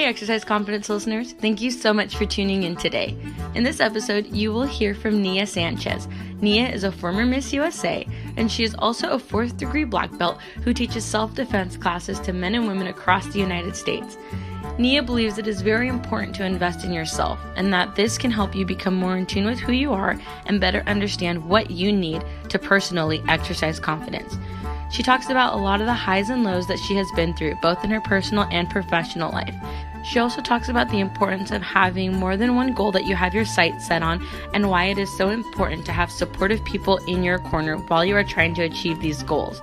Exercise Confidence listeners, thank you so much for tuning in today. In this episode, you will hear from Nia Sanchez. Nia is a former Miss USA, and she is also a 4th degree black belt who teaches self-defense classes to men and women across the United States. Nia believes it is very important to invest in yourself, and that this can help you become more in tune with who you are and better understand what you need to personally exercise confidence. She talks about a lot of the highs and lows that she has been through, both in her personal and professional life. She also talks about the importance of having more than one goal that you have your sights set on, and why it is so important to have supportive people in your corner while you are trying to achieve these goals.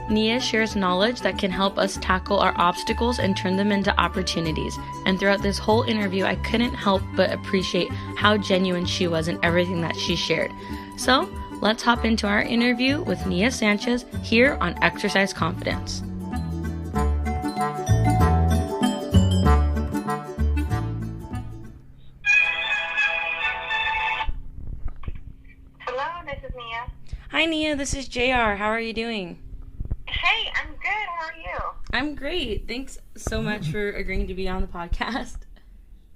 Nia shares knowledge that can help us tackle our obstacles and turn them into opportunities. And throughout this whole interview, I couldn't help but appreciate how genuine she was in everything that she shared. So, let's hop into our interview with Nia Sanchez here on Exercise Confidence. Hello, this is Nia. Hi Nia, this is JR. How are you doing? Hey, I'm good. How are you? I'm great. Thanks so much for agreeing to be on the podcast.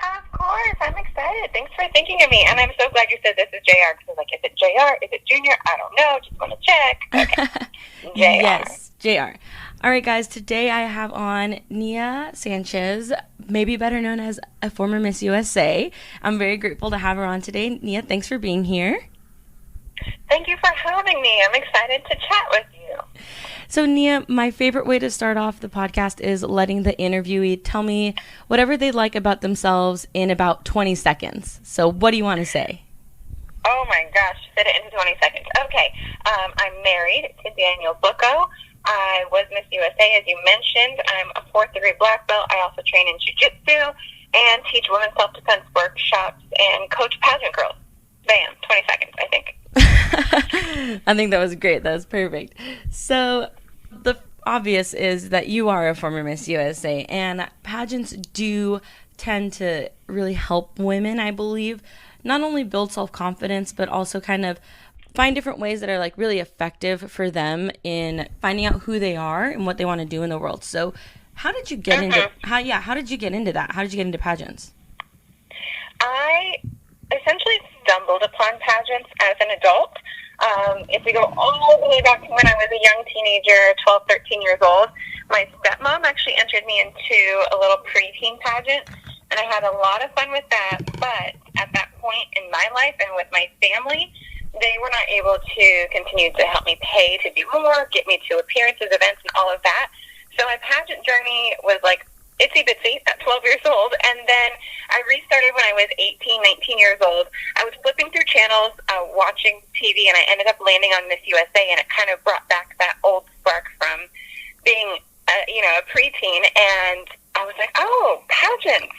Of course. I'm excited. Thanks for thinking of me. And I'm so glad you said this is JR, because I was like, is it JR? Is it Junior? I don't know. Just want to check. Okay. JR. Yes, JR. All right, guys. Today I have on Nia Sanchez, maybe better known as a former Miss USA. I'm very grateful to have her on today. Nia, thanks for being here. Thank you for having me. I'm excited to chat with you. So, Nia, my favorite way to start off the podcast is letting the interviewee tell me whatever they like about themselves in about 20 seconds. So, what do you want to say? Oh, my gosh. Fit it into 20 seconds. Okay. I'm married to Daniel Bucco. I was Miss USA, as you mentioned. I'm a 4th degree black belt. I also train in jiu-jitsu and teach women's self-defense workshops and coach pageant girls. Bam. 20 seconds, I think. I think that was great. That was perfect. So the obvious is that you are a former Miss USA, and pageants do tend to really help women, I believe, not only build self-confidence, but also kind of find different ways that are like really effective for them in finding out who they are and what they want to do in the world. So how did you get into how did you get into that? How did you get into pageants? I essentially stumbled upon pageants as an adult. If we go all the way back to when I was a young teenager, 12, 13 years old, my stepmom actually entered me into a little preteen pageant, and I had a lot of fun with that. But at that point in my life and with my family, they were not able to continue to help me pay to do more, get me to appearances, events, and all of that. So my pageant journey was like itsy bitsy at 12 years old, and then I restarted when I was 18, 19 years old. I was flipping through channels, watching TV, and I ended up landing on Miss USA, and it kind of brought back that old spark from being, a preteen, and I was like, oh, pageants.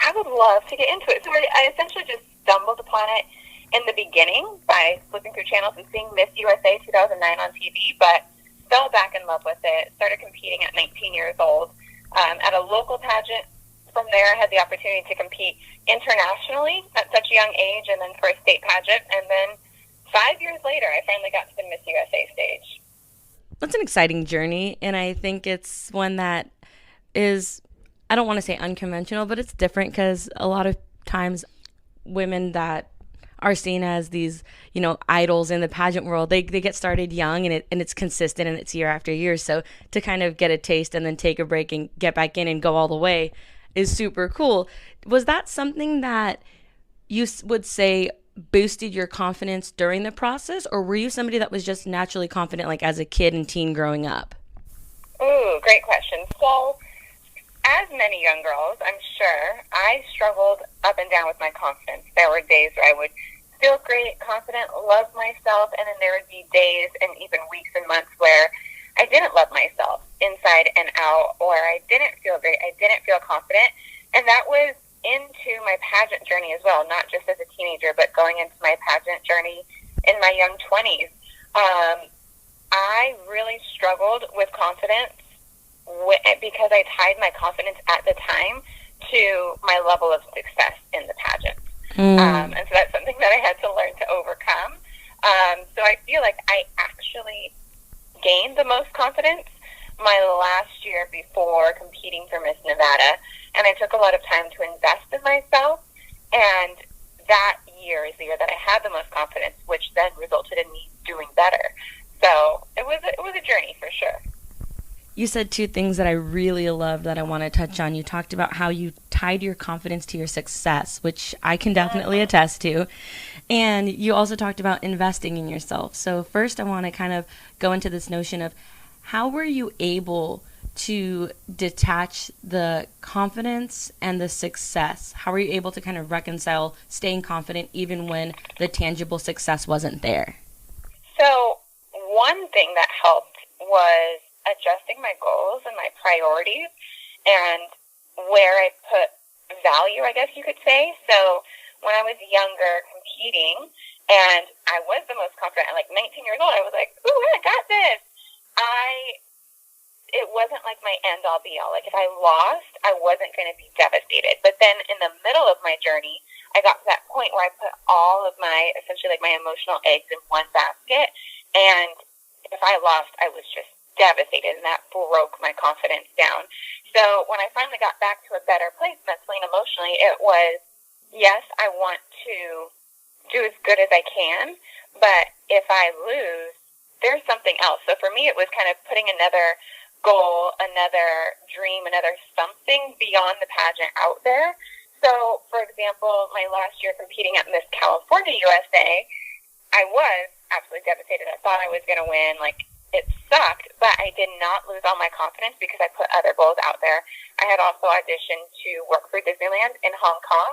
I would love to get into it. So I essentially just stumbled upon it in the beginning by flipping through channels and seeing Miss USA 2009 on TV, but fell back in love with it, started competing at 19 years old. At a local pageant. From there, I had the opportunity to compete internationally at such a young age, and then for a state pageant. And then 5 years later, I finally got to the Miss USA stage. That's an exciting journey, and I think it's one that is, I don't want to say unconventional, but it's different because a lot of times women that are seen as these, idols in the pageant world, they get started young, and it's consistent, and it's year after year. So to kind of get a taste and then take a break and get back in and go all the way is super cool. Was that something that you would say boosted your confidence during the process, or were you somebody that was just naturally confident, like as a kid and teen growing up? Ooh, great question. So, as many young girls, I'm sure, I struggled up and down with my confidence. There were days where I would feel great, confident, love myself, and then there would be days and even weeks and months where I didn't love myself inside and out, or I didn't feel great, I didn't feel confident, and that was into my pageant journey as well, not just as a teenager, but going into my pageant journey in my young 20s. I really struggled with confidence because I tied my confidence at the time to my level of success in the pageant. And so that's something that I had to learn to overcome. So I feel like I actually gained the most confidence my last year before competing for Miss Nevada. and I took a lot of time to invest in myself, and that year is the year that I had the most confidence, which then resulted in me doing better. So it was a journey for sure. You said two things that I really love that I want to touch on. You talked about how you tied your confidence to your success, which I can definitely attest to. And you also talked about investing in yourself. So first I want to kind of go into this notion of how were you able to detach the confidence and the success? How were you able to kind of reconcile staying confident even when the tangible success wasn't there? So one thing that helped was adjusting my goals and my priorities and where I put value, I guess you could say. So when I was younger competing and I was the most confident at like 19 years old, I was like, ooh, I got this. It wasn't like my end all be all. Like if I lost, I wasn't going to be devastated. But then in the middle of my journey, I got to that point where I put all of my, essentially like my emotional eggs in one basket. And if I lost, I was just devastated, and that broke my confidence down. So when I finally got back to a better place mentally and emotionally, it was, yes, I want to do as good as I can, but if I lose, there's something else. So for me, it was kind of putting another goal, another dream, another something beyond the pageant out there. So, for example, my last year competing at Miss California USA, I was absolutely devastated. I thought I was going to win. Like, it sucked, but I did not lose all my confidence because I put other goals out there. I had also auditioned to work for Disneyland in Hong Kong,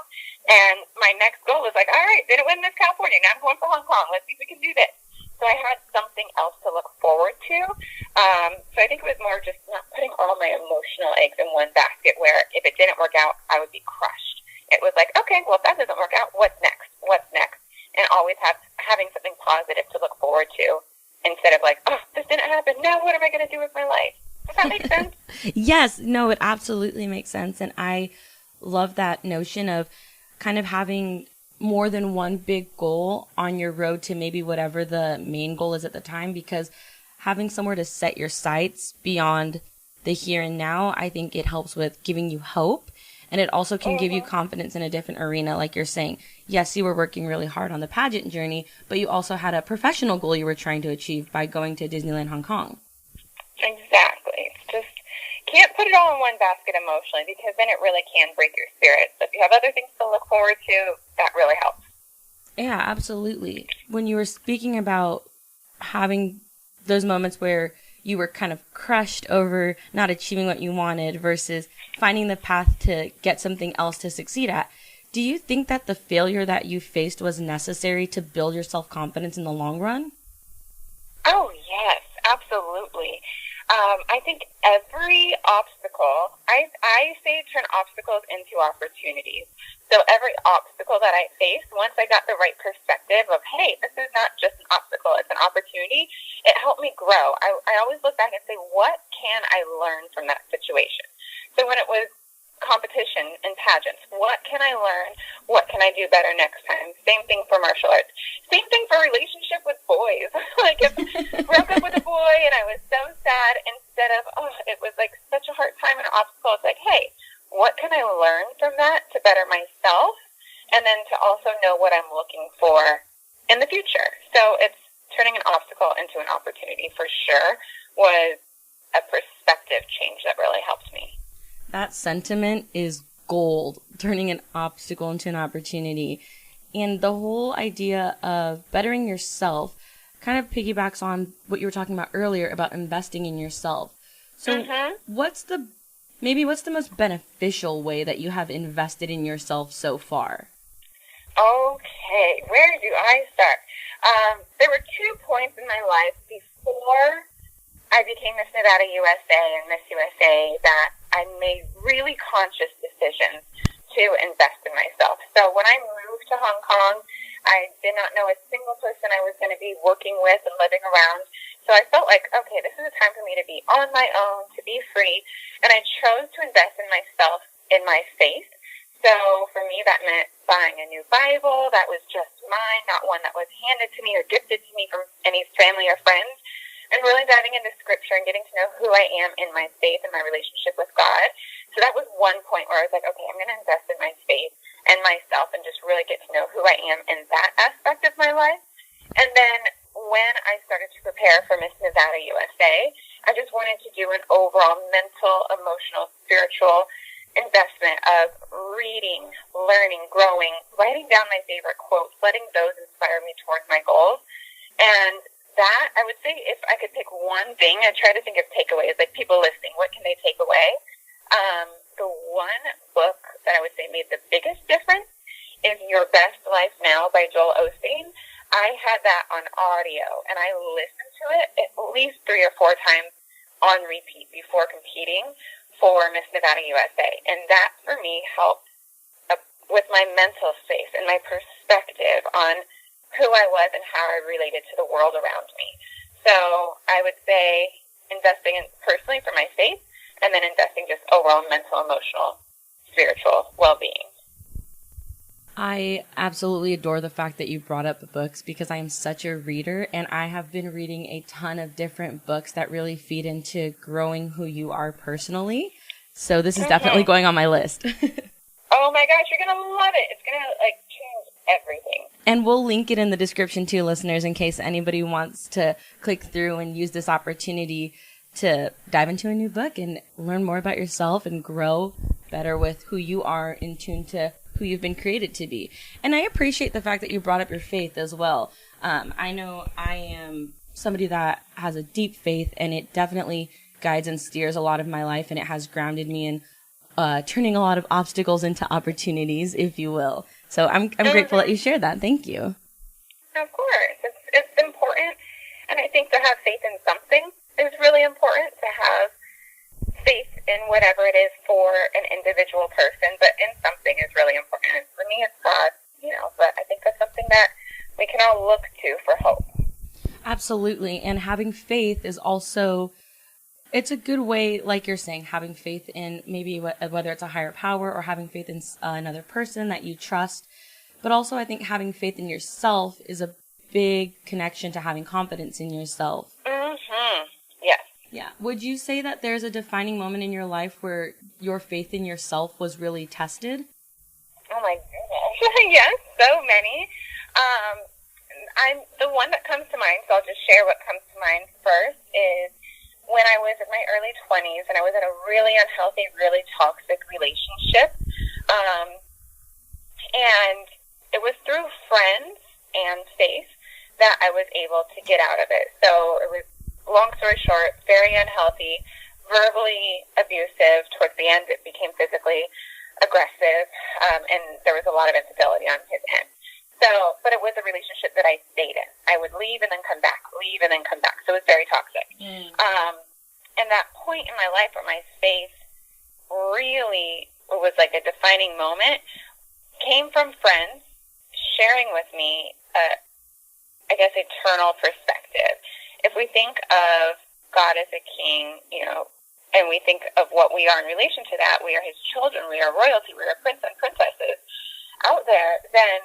and my next goal was like, all right, didn't win Miss California, now I'm going for Hong Kong. Let's see if we can do this. So I had something else to look forward to. So I think it was more just not putting all my emotional eggs in one basket where if it didn't work out, I would be crushed. It was like, okay, well, if that doesn't work out, what's next? What's next? And always having something positive to look forward to instead of like, oh, this didn't happen. Now what am I going to do with my life? Does that make sense? Yes. No, it absolutely makes sense. And I love that notion of kind of having more than one big goal on your road to maybe whatever the main goal is at the time, because having somewhere to set your sights beyond the here and now, I think it helps with giving you hope. And it also can give you confidence in a different arena. Like you're saying, yes, you were working really hard on the pageant journey, but you also had a professional goal you were trying to achieve by going to Disneyland Hong Kong. Exactly. It's just, can't put it all in one basket emotionally, because then it really can break your spirit. So if you have other things to look forward to, that really helps. Yeah, absolutely. When you were speaking about having those moments where you were kind of crushed over not achieving what you wanted versus finding the path to get something else to succeed at, do you think that the failure that you faced was necessary to build your self-confidence in the long run? Oh, yes, absolutely. I think every obstacle, I say turn obstacles into opportunities. So every obstacle that I faced, once I got the right perspective of, hey, this is not just an obstacle, it's an opportunity, it helped me grow. I always look back and say, what can I learn from that situation? So when it was competition in pageants, what can I learn? What can I do better next time? Same thing for martial arts. Same thing for relationship with boys. Like if I broke up with a boy and I was so sad, instead of, oh, it was like such a hard time and obstacle, it's like, hey, what can I learn from that to better myself? And then to also know what I'm looking for in the future. So it's turning an obstacle into an opportunity for sure was a perspective change that really helped me. That sentiment is gold, turning an obstacle into an opportunity. And the whole idea of bettering yourself kind of piggybacks on what you were talking about earlier about investing in yourself. So what's the most beneficial way that you have invested in yourself so far? Okay, where do I start? There were 2 points in my life before I became Miss Nevada USA and Miss USA that I made really conscious decisions to invest in myself. So when I moved to Hong Kong, I did not know a single person I was going to be working with and living around. So I felt like, okay, this is a time for me to be on my own, to be free. And I chose to invest in myself, in my faith. So for me, that meant buying a new Bible that was just mine, not one that was handed to me or gifted to me from any family or friends. and really diving into scripture and getting to know who I am in my faith and my relationship with God. So that was one point where I was like, okay, I'm going to invest in my faith and myself and just really get to know who I am in that aspect of my life. And then when I started to prepare for Miss Nevada USA, I just wanted to do an overall mental, emotional, spiritual investment of reading, learning, growing, writing down my favorite quotes, letting those inspire me towards my goals. And that, I would say, if I could pick one thing, I try to think of takeaways, like people listening, what can they take away? The one book that I would say made the biggest difference is Your Best Life Now by Joel Osteen. I had that on audio, and I listened to it at least 3 or 4 times on repeat before competing for Miss Nevada USA. And that, for me, helped with my mental space and my perspective on who I was and how I related to the world around me. So I would say investing in personally for my faith, and then investing just overall mental, emotional, spiritual well-being. I absolutely adore the fact that you brought up the books because I am such a reader, and I have been reading a ton of different books that really feed into growing who you are personally. So this is definitely going on my list. Oh my gosh, you're going to love it. It's going to change everything. And we'll link it in the description too, listeners, in case anybody wants to click through and use this opportunity to dive into a new book and learn more about yourself and grow better with who you are in tune to who you've been created to be. And I appreciate the fact that you brought up your faith as well. I know I am somebody that has a deep faith, and it definitely guides and steers a lot of my life, and it has grounded me in turning a lot of obstacles into opportunities, if you will. So I'm grateful that you shared that. Thank you. Of course. It's important, and I think to have faith in something is really important, to have faith in whatever it is for an individual person, but in something is really important. For me, it's God, but I think that's something that we can all look to for hope. Absolutely. And having faith is also, it's a good way, like you're saying, having faith in maybe whether it's a higher power or having faith in another person that you trust. But also I think having faith in yourself is a big connection to having confidence in yourself. Mm-hmm. Yes. Yeah. Would you say that there's a defining moment in your life where your faith in yourself was really tested? Oh my goodness. Yes, so many. The one that comes to mind, so I'll just share what comes to mind first, is when I was in my early 20s and I was in a really unhealthy, really toxic relationship. And it was through friends and faith that I was able to get out of it. So it was, long story short, very unhealthy, verbally abusive. Towards the end, it became physically aggressive, and there was a lot of infidelity on his end. So, but it was a relationship that I stayed in. I would leave and then come back, leave and then come back. So it was very toxic. And that point in my life where my faith really was like a defining moment came from friends sharing with me, I guess, eternal perspective. If we think of God as a king, and we think of what we are in relation to that, we are his children, we are royalty, we are prince and princesses out there, then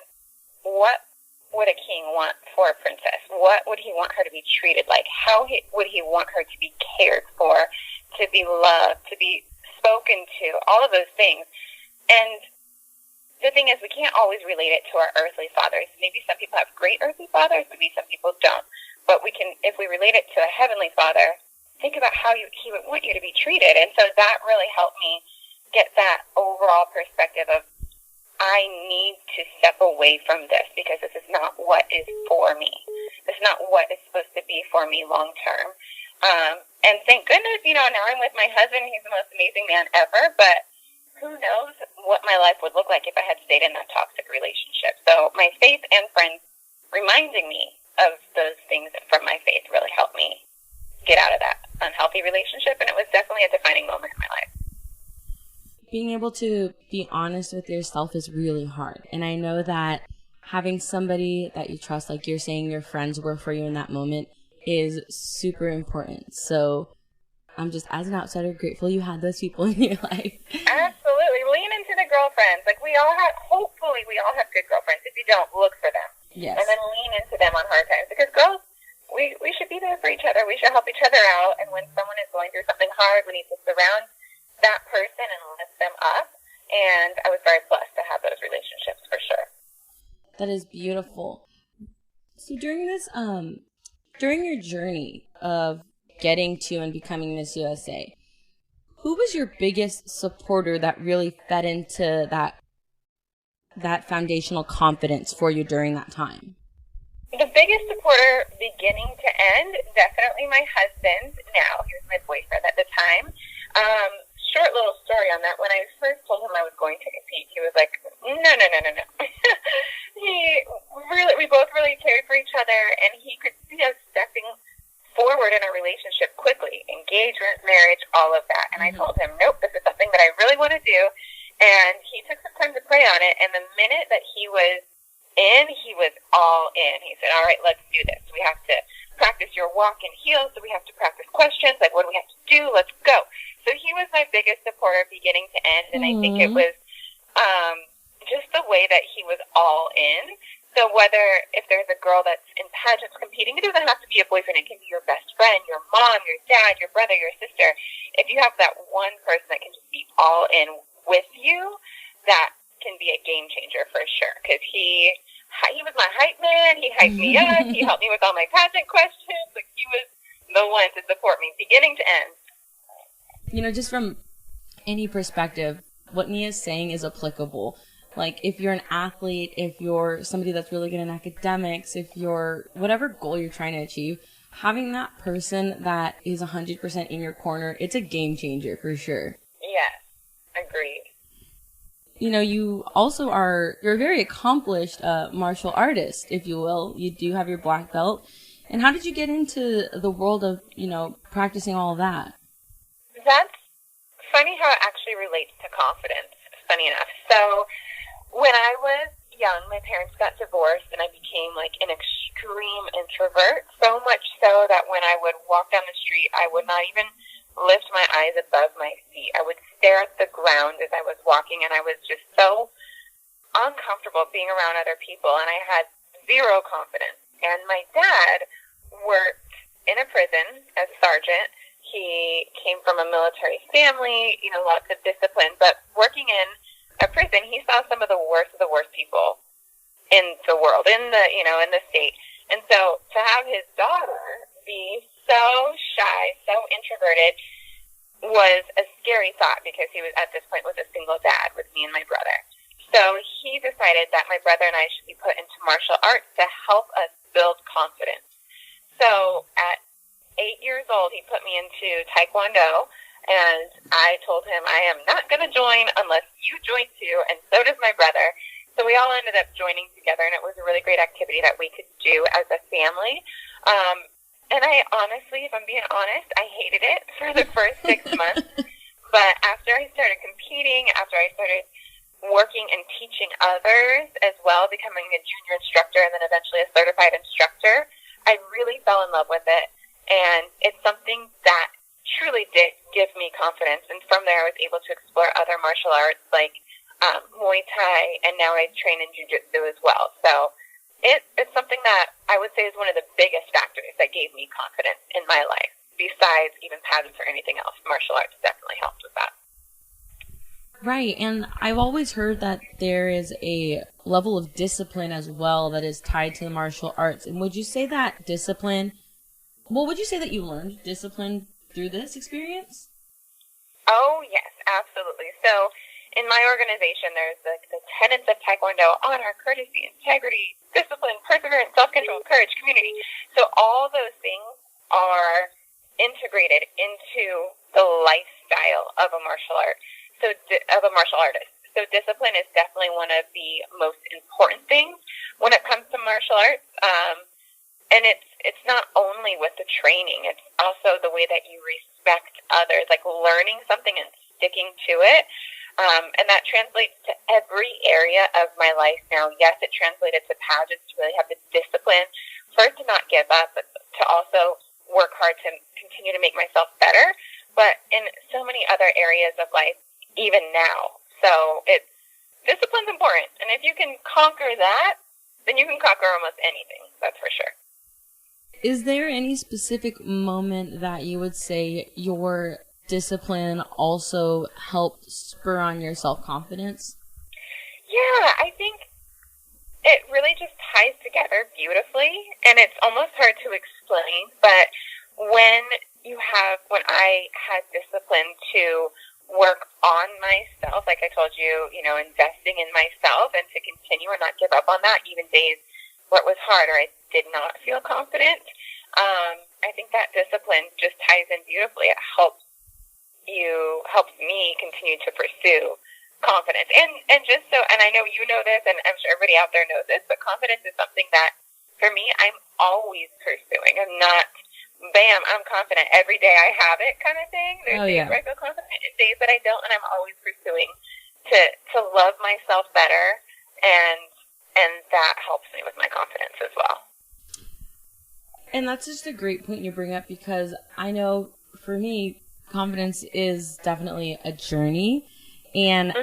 what would a king want for a princess? What would he want her to be treated like? How would he want her to be cared for, to be loved, to be spoken to, all of those things? And the thing is, we can't always relate it to our earthly fathers. Maybe some people have great earthly fathers, maybe some people don't. But we can, if we relate it to a heavenly father, think about how he would want you to be treated. And so that really helped me get that overall perspective of, I need to step away from this because this is not what is for me. This is not what is supposed to be for me long term. And thank goodness, now I'm with my husband. He's the most amazing man ever. But who knows what my life would look like if I had stayed in that toxic relationship. So my faith and friends reminding me of those things from my faith really helped me get out of that unhealthy relationship. And it was definitely a defining moment in my life. Being able to be honest with yourself is really hard. And I know that having somebody that you trust, like you're saying your friends were for you in that moment, is super important. So I'm just, as an outsider, grateful you had those people in your life. Absolutely. Lean into the girlfriends. Hopefully we all have good girlfriends. If you don't, look for them. Yes. And then lean into them on hard times. Because girls we should be there for each other. We should help each other out. And when someone is going through something hard, we need to surround that person and lift them up. And I was very blessed to have those relationships for sure. That is beautiful. So during this, during your journey of getting to and becoming Miss USA, who was your biggest supporter that really fed into that foundational confidence for you during that time? The biggest supporter beginning to end, definitely my husband now. He was my boyfriend at the time. Short little story on that. When I first told him I was going to compete, he was like, no. We both really cared for each other, and he could see us stepping forward in a relationship quickly. Engagement, marriage, all of that. And I told him, nope, this is something that I really want to do. And he took some time to pray on it, and the minute that he was in, he was all in. He said, all right, let's do this. We have to practice your walk in heels, so we have to practice questions, like what do we have to do? Let's go. So he was my biggest supporter beginning to end, and I think it was just the way that he was all in. So if there's a girl that's in pageants competing, it doesn't have to be a boyfriend. It can be your best friend, your mom, your dad, your brother, your sister. If you have that one person that can just be all in with you, that can be a game changer for sure. Because he was my hype man. He hyped me up. He helped me with all my pageant questions. Like, he was the one to support me beginning to end. You know, just from any perspective, what Nia's saying is applicable. Like, if you're an athlete, if you're somebody that's really good in academics, if you're whatever goal you're trying to achieve, having that person that is 100% in your corner, it's a game changer for sure. Yes, agreed. You know, you're a very accomplished martial artist, if you will. You do have your black belt. And how did you get into the world of, practicing all of that? That's funny how it actually relates to confidence, funny enough. So when I was young, my parents got divorced, and I became like an extreme introvert, so much so that when I would walk down the street, I would not even lift my eyes above my feet. I would stare at the ground as I was walking, and I was just so uncomfortable being around other people, and I had zero confidence. And my dad worked in a prison as a sergeant. He came from a military family, lots of discipline, but working in a prison, he saw some of the worst people in the world, in the state. And so to have his daughter be so shy, so introverted, was a scary thought, because he was, at this point, was a single dad with me and my brother. So he decided that my brother and I should be put into martial arts to help us build confidence. So at 8 years old, he put me into Tae Kwon Do, and I told him, I am not going to join unless you join too, and so does my brother. So we all ended up joining together, and it was a really great activity that we could do as a family. And I honestly, if I'm being honest, I hated it for the first 6 months. But after I started competing, after I started working and teaching others as well, becoming a junior instructor and then eventually a certified instructor, I really fell in love with it. And it's something that truly did give me confidence. And from there, I was able to explore other martial arts like Muay Thai, and now I train in Jiu-Jitsu as well. So it's something that I would say is one of the biggest factors that gave me confidence in my life. Besides even pageants or anything else, martial arts definitely helped with that. Right, and I've always heard that there is a level of discipline as well that is tied to the martial arts. And would you say that would you say that you learned discipline through this experience? Oh, yes, absolutely. So in my organization, there's the tenets of Tae Kwon Do: honor, courtesy, integrity, discipline, perseverance, self-control, courage, community. So all those things are integrated into the lifestyle of a martial art. Of a martial artist. So discipline is definitely one of the most important things when it comes to martial arts. And it's not only with the training, it's also the way that you respect others, like learning something and sticking to it. And that translates to every area of my life now. Yes, it translated to pageants, to really have the discipline, first to not give up, but to also work hard to continue to make myself better. But in so many other areas of life, even now. So discipline's important. And if you can conquer that, then you can conquer almost anything. That's for sure. Is there any specific moment that you would say your discipline also helped spur on your self-confidence? Yeah, I think it really just ties together beautifully, and it's almost hard to explain, but when I had discipline to work on myself, like I told you, investing in myself and to continue and not give up on that, even days where it was hard or I did not feel confident, I think that discipline just ties in beautifully. It helps me continue to pursue confidence. And just so, and I know you know this, and I'm sure everybody out there knows this, but confidence is something that, for me, I'm always pursuing. I'm not, bam, I'm confident every day I have it kind of thing. There's days where I feel confident and days that I don't, and I'm always pursuing to love myself better, and that helps me with my confidence as well. And that's just a great point you bring up, because I know for me, confidence is definitely a journey, and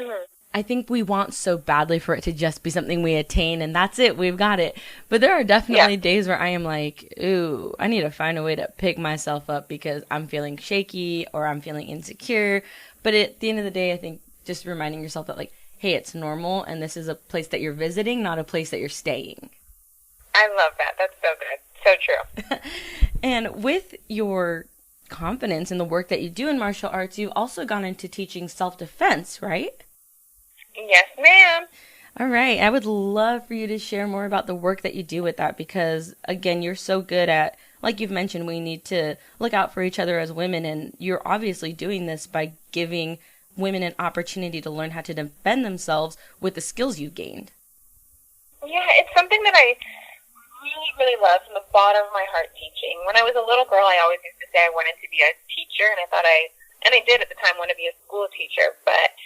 I think we want so badly for it to just be something we attain and that's it, we've got it. But there are definitely days where I am like, ooh, I need to find a way to pick myself up because I'm feeling shaky or I'm feeling insecure. But at the end of the day, I think just reminding yourself that, like, hey, it's normal and this is a place that you're visiting, not a place that you're staying. I love that. That's so good. So true. And with your confidence in the work that you do in martial arts, you've also gone into teaching self-defense, right? Yes, ma'am. All right. I would love for you to share more about the work that you do with that because, again, you're so good at, like you've mentioned, we need to look out for each other as women, and you're obviously doing this by giving women an opportunity to learn how to defend themselves with the skills you've gained. Yeah, it's something that I really, really love from the bottom of my heart teaching. When I was a little girl, I always used to say I wanted to be a teacher, and I did at the time want to be a school teacher, but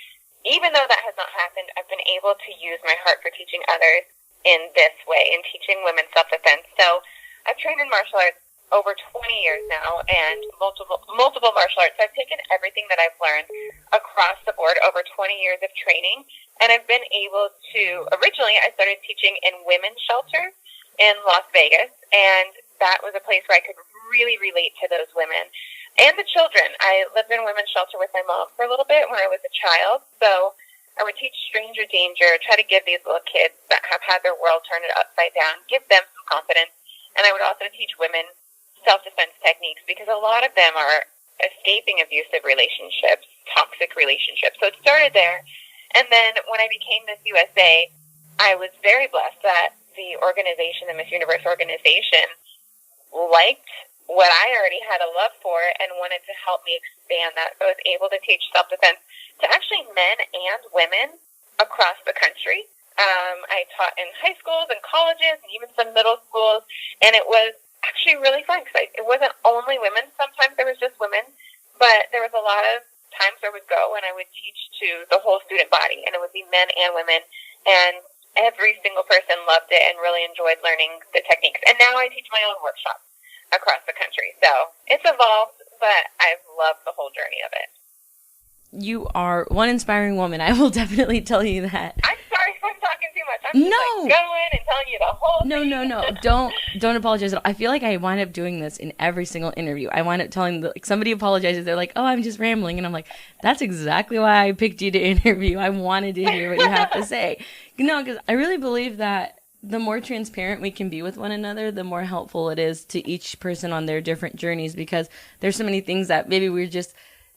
even though that has not happened, I've been able to use my heart for teaching others in this way, in teaching women self-defense. So I've trained in martial arts over 20 years now, and multiple martial arts. So I've taken everything that I've learned across the board over 20 years of training, and I've been able to, originally I started teaching in women's shelters in Las Vegas, and that was a place where I could really relate to those women. And the children. I lived in a women's shelter with my mom for a little bit when I was a child. So I would teach stranger danger, try to give these little kids that have had their world turned upside down, give them some confidence. And I would also teach women self-defense techniques because a lot of them are escaping abusive relationships, toxic relationships. So it started there. And then when I became Miss USA, I was very blessed that the organization, the Miss Universe organization, liked what I already had a love for and wanted to help me expand that. So I was able to teach self-defense to actually men and women across the country. I taught in high schools and colleges and even some middle schools, and it was actually really fun because it wasn't only women. Sometimes there was just women, but there was a lot of times where I would go and I would teach to the whole student body, and it would be men and women, and every single person loved it and really enjoyed learning the techniques. And now I teach my own workshops across the country. So it's evolved, but I've loved the whole journey of it. You are one inspiring woman. I will definitely tell you that. I'm sorry if I'm talking too much. I'm just going and telling you the whole thing. No. Don't apologize at all. I feel like I wind up doing this in every single interview. I wind up telling somebody apologizes. They're like, oh, I'm just rambling. And I'm like, that's exactly why I picked you to interview. I wanted to hear what you have to say. Because I really believe that the more transparent we can be with one another, the more helpful it is to each person on their different journeys, because there's so many things that maybe we just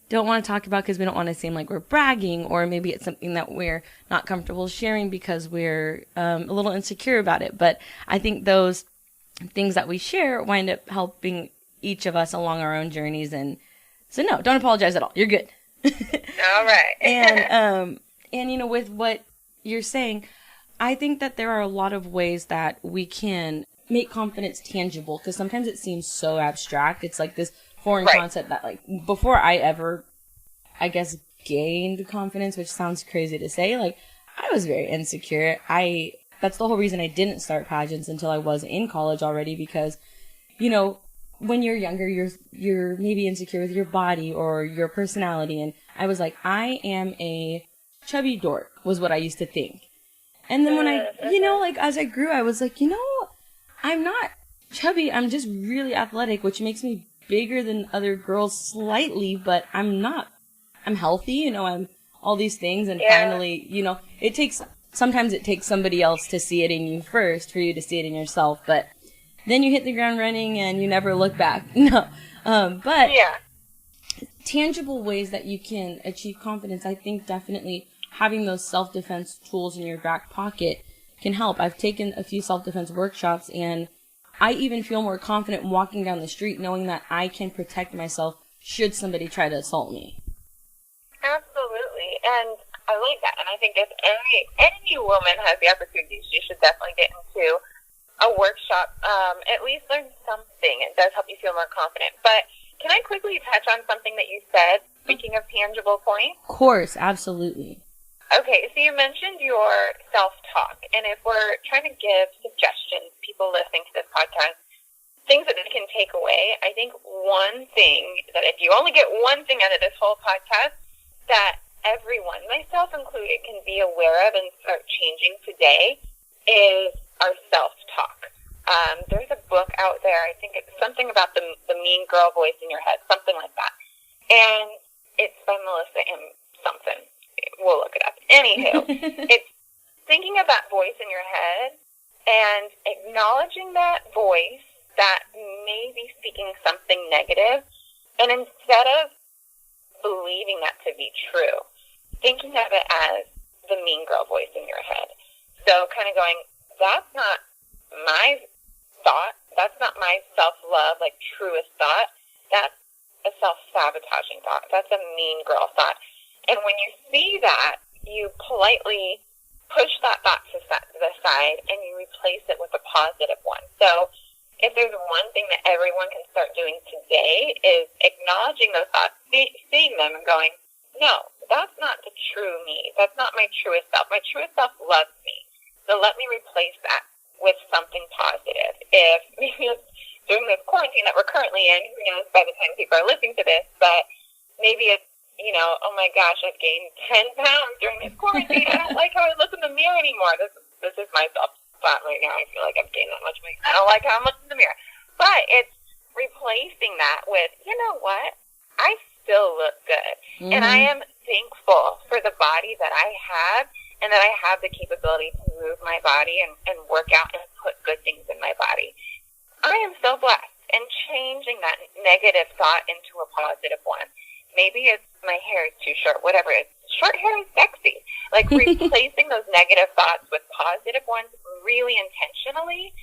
don't want to talk about because we don't want to seem like we're bragging, or maybe it's something that we're not comfortable sharing because we're a little insecure about it. But I think those things that we share wind up helping each of us along our own journeys. And so no, don't apologize at all. You're good. All right. And with what you're saying, I think that there are a lot of ways that we can make confidence tangible, because sometimes it seems so abstract. It's like this foreign concept that, like, before I ever, I guess, gained confidence, which sounds crazy to say, like, I was very insecure. That's the whole reason I didn't start pageants until I was in college already, because, when you're younger, you're maybe insecure with your body or your personality, and I was like, I am a chubby dork, was what I used to think. And then when as I grew, I was like, I'm not chubby, I'm just really athletic, which makes me bigger than other girls slightly, but I'm not. I'm healthy, you know, I'm all these things, and finally, you know, sometimes it takes somebody else to see it in you first for you to see it in yourself, but then you hit the ground running and you never look back. No. But tangible ways that you can achieve confidence, I think definitely having those self-defense tools in your back pocket can help. I've taken a few self-defense workshops, and I even feel more confident walking down the street knowing that I can protect myself should somebody try to assault me. Absolutely, and I like that. And I think if any woman has the opportunity, she should definitely get into a workshop, at least learn something. It does help you feel more confident. But can I quickly touch on something that you said, speaking of tangible points? Of course, absolutely. Okay, so you mentioned your self-talk, and if we're trying to give suggestions, people listening to this podcast, things that they can take away, I think one thing that if you only get one thing out of this whole podcast that everyone, myself included, can be aware of and start changing today is our self-talk. There's a book out there, I think it's something about the mean girl voice in your head, something like that. And it's by Melissa M. something. We'll look it up. Anywho, it's thinking of that voice in your head and acknowledging that voice that may be speaking something negative, and instead of believing that to be true, thinking of it as the mean girl voice in your head. So kind of going, that's not my thought, that's not my self-love, like truest thought, that's a self-sabotaging thought, that's a mean girl thought. And when you see that, you politely push that thought to the side and you replace it with a positive one. So if there's one thing that everyone can start doing today is acknowledging those thoughts, seeing them and going, no, that's not the true me. That's not my truest self. My truest self loves me. So let me replace that with something positive. If maybe it's during this quarantine that we're currently in, who knows by the time people are listening to this, but maybe it's, you know, oh my gosh, I've gained 10 pounds during this quarantine. I don't like how I look in the mirror anymore. This is my self-thought right now. I feel like I've gained that much weight. I don't like how I'm looking in the mirror. But it's replacing that with, you know what? I still look good. Mm-hmm. And I am thankful for the body that I have and that I have the capability to move my body and work out and put good things in my body. I am so blessed. And changing that negative thought into a positive one. Maybe it's my hair is too short, whatever it is. Short hair is sexy. Like replacing those negative thoughts with positive ones really intentionally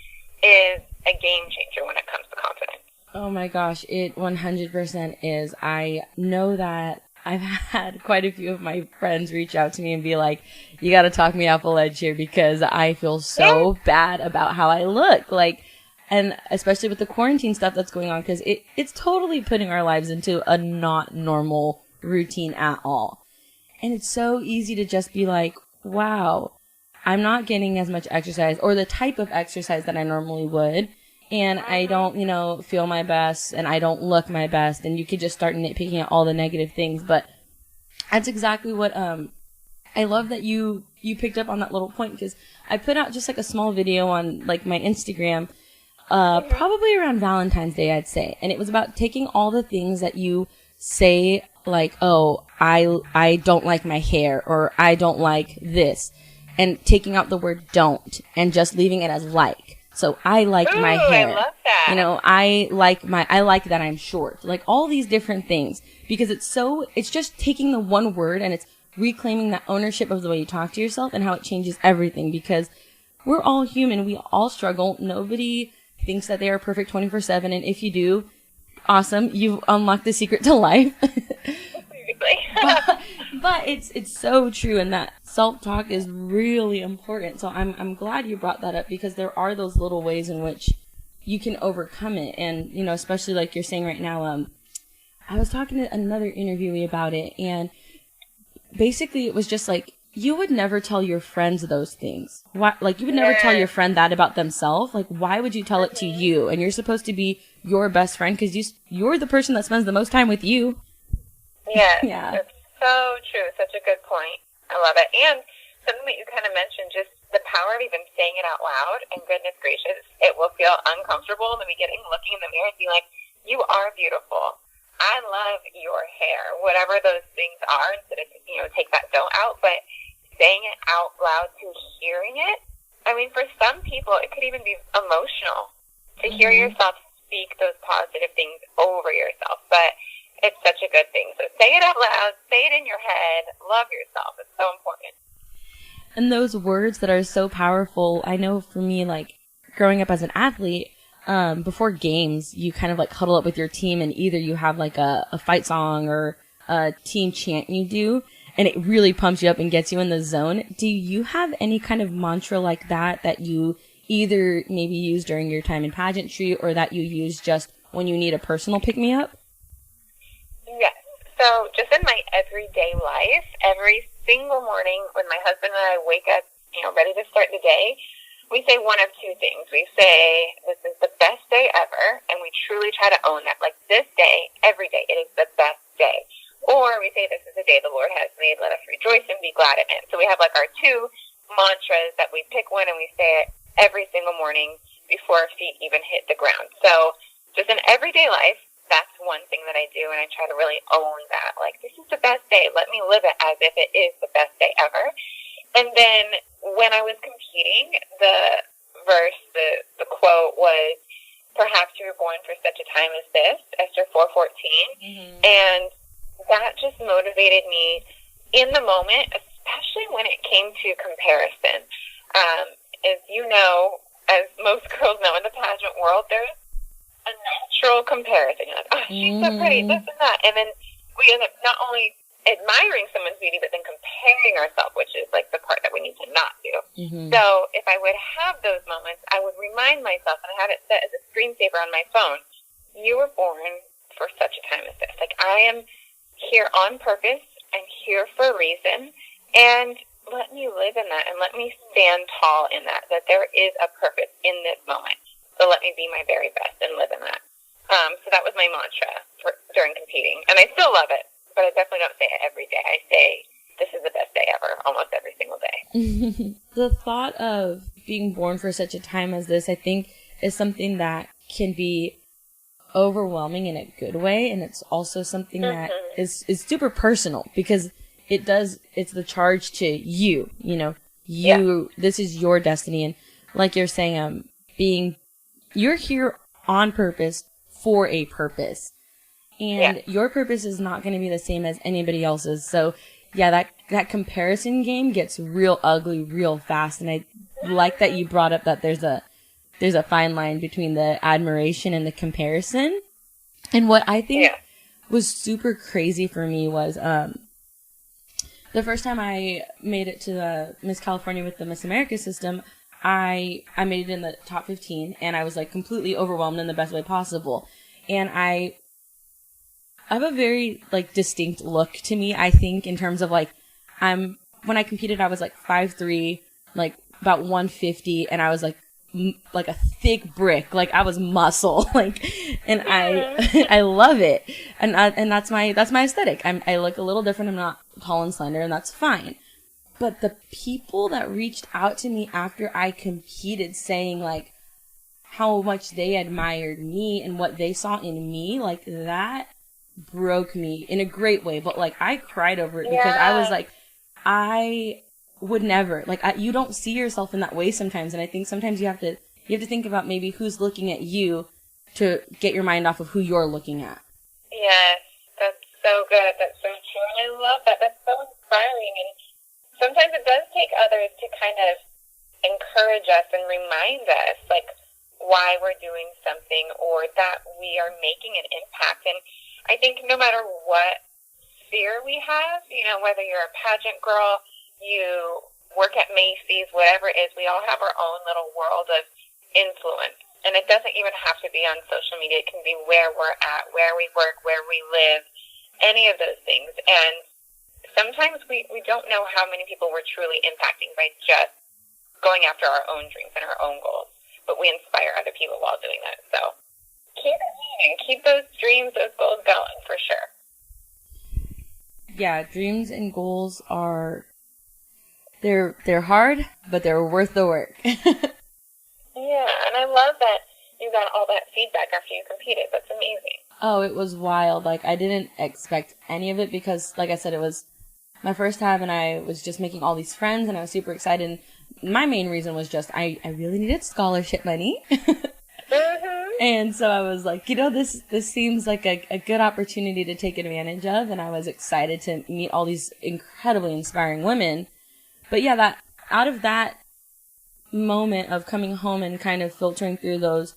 is a game changer when it comes to confidence. Oh my gosh, it 100% is. I know that I've had quite a few of my friends reach out to me and be like, you got to talk me off a ledge here because I feel so bad about how I look. Like, and especially with the quarantine stuff that's going on, because it's totally putting our lives into a not normal routine at all. And it's so easy to just be like, wow, I'm not getting as much exercise or the type of exercise that I normally would. And I don't, you know, feel my best and I don't look my best. And you could just start nitpicking at all the negative things. But that's exactly what, I love that you picked up on that little point, because I put out just like a small video on like my Instagram probably around Valentine's Day, I'd say. And it was about taking all the things that you say, like, oh, I don't like my hair, or I don't like this, and taking out the word don't, and just leaving it as like. So I like my hair. I love that. You know, I like that I'm short. Like all these different things. Because it's just taking the one word and it's reclaiming that ownership of the way you talk to yourself and how it changes everything. Because we're all human. We all struggle. Nobody thinks that they are perfect 24/7, and if you do, awesome, you've unlocked the secret to life. but it's so true, and that self-talk is really important. So I'm glad you brought that up, because there are those little ways in which you can overcome it. And you know, especially like you're saying right now, I was talking to another interviewee about it, and basically it was just like, you would never tell your friends those things. Why? Like, you would never tell your friend that about themselves. Like, why would you tell it to you? And you're supposed to be your best friend, because you're the person that spends the most time with you. Yes, yeah. It's so true. Such a good point. I love it. And something that you kind of mentioned, just the power of even saying it out loud, and goodness gracious, it will feel uncomfortable in the beginning, looking in the mirror and being like, you are beautiful. I love your hair, whatever those things are, instead of, take that don't out, but saying it out loud to hearing it. I mean, for some people, it could even be emotional to hear yourself speak those positive things over yourself, but it's such a good thing. So say it out loud, say it in your head, love yourself. It's so important. And those words that are so powerful, I know for me, like, growing up as an athlete, before games, you kind of, like, huddle up with your team, and either you have, like, a fight song or a team chant you do, and it really pumps you up and gets you in the zone. Do you have any kind of mantra like that you either maybe use during your time in pageantry, or that you use just when you need a personal pick-me-up? Yes. So just in my everyday life, every single morning when my husband and I wake up, ready to start the day, we say one of two things. We say, this is the best day ever, and we truly try to own that. Like, this day, every day, it is the best day. Or we say, this is the day the Lord has made, let us rejoice and be glad in it. So we have, like, our two mantras that we pick one, and we say it every single morning before our feet even hit the ground. So just in everyday life, that's one thing that I do, and I try to really own that. Like, this is the best day. Let me live it as if it is the best day ever. And then when I was competing, the verse, the quote was, perhaps you were born for such a time as this, Esther 4:14. And that just motivated me in the moment, especially when it came to comparison. As you know, as most girls know in the pageant world, there's a natural comparison. You're like, oh, she's so pretty, this and that. And then we end up not only admiring someone's beauty, but then comparing ourselves, which is like the part that we need to not do. So if I would have those moments, I would remind myself, and I had it set as a screensaver on my phone, you were born for such a time as this. Like, I am here on purpose. I'm here for a reason. And let me live in that, and let me stand tall in that there is a purpose in this moment. So let me be my very best and live in that. So that was my mantra during competing. And I still love it, but I definitely don't say it every day. I say, this is the best day ever, almost every single day. The thought of being born for such a time as this, I think, is something that can be overwhelming in a good way. And it's also something that is super personal, because it's the charge to you, this is your destiny. And like you're saying, you're here on purpose for a purpose. And your purpose is not going to be the same as anybody else's. So, yeah, that comparison game gets real ugly real fast. And I like that you brought up that there's a fine line between the admiration and the comparison. And what I think was super crazy for me was the first time I made it to the Miss California with the Miss America system, I made it in the top 15, and I was, like, completely overwhelmed in the best way possible. And I have a very, like, distinct look to me, I think, in terms of, like, when I competed, I was, like, 5'3", like, about 150, and I was, like a thick brick, like, I was muscle, like, and I love it. And that's my aesthetic. I look a little different, I'm not tall and slender, and that's fine. But the people that reached out to me after I competed saying, like, how much they admired me and what they saw in me, like, that broke me in a great way. But, like, I cried over it because I was like, I would never, like, you don't see yourself in that way sometimes. And I think sometimes you have to think about maybe who's looking at you to get your mind off of who you're looking at. Yes, that's so good. That's so true. And I love that. That's so inspiring. And sometimes it does take others to kind of encourage us and remind us, like, why we're doing something or that we are making an impact. And I think no matter what sphere we have, whether you're a pageant girl, you work at Macy's, whatever it is, we all have our own little world of influence. And it doesn't even have to be on social media. It can be where we're at, where we work, where we live, any of those things. And sometimes we don't know how many people we're truly impacting by just going after our own dreams and our own goals. But we inspire other people while doing that. So keep it moving. Keep those dreams, those goals going, for sure. Yeah, dreams and goals they're hard, but they're worth the work. Yeah, and I love that you got all that feedback after you competed. That's amazing. Oh, it was wild. Like, I didn't expect any of it because, like I said, it was my first time and I was just making all these friends and I was super excited. And my main reason was just I really needed scholarship money. And so I was like, this seems like a good opportunity to take advantage of. And I was excited to meet all these incredibly inspiring women. But yeah, that out of that moment of coming home and kind of filtering through those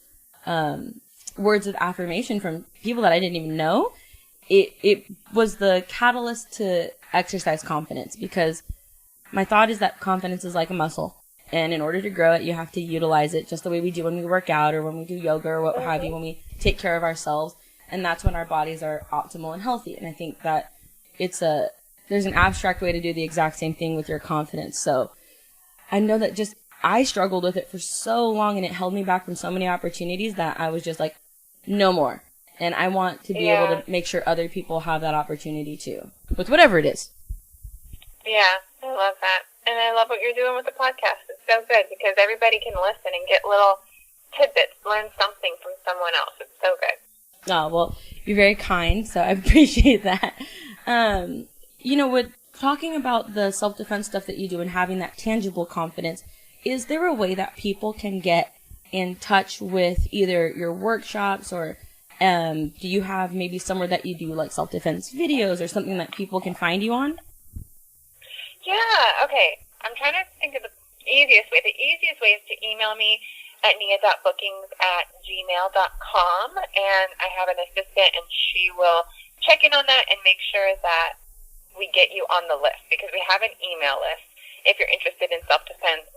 words of affirmation from people that I didn't even know, it was the catalyst to exercise confidence, because my thought is that confidence is like a muscle. And in order to grow it, you have to utilize it just the way we do when we work out or when we do yoga or what have you, when we take care of ourselves. And that's when our bodies are optimal and healthy. And I think that there's an abstract way to do the exact same thing with your confidence. So I know that I struggled with it for so long and it held me back from so many opportunities that I was just like, no more. And I want to be able to make sure other people have that opportunity too, with whatever it is. Yeah, I love that. And I love what you're doing with the podcast. It's so good because everybody can listen and get little tidbits, learn something from someone else. It's so good. Oh, well, you're very kind, so I appreciate that. With talking about the self-defense stuff that you do and having that tangible confidence, is there a way that people can get in touch with either your workshops or do you have maybe somewhere that you do like self-defense videos or something that people can find you on? Yeah, okay. I'm trying to think of the easiest way. The easiest way is to email me at nia.bookings@gmail.com, and I have an assistant, and she will check in on that and make sure that we get you on the list, because we have an email list if you're interested in self-defense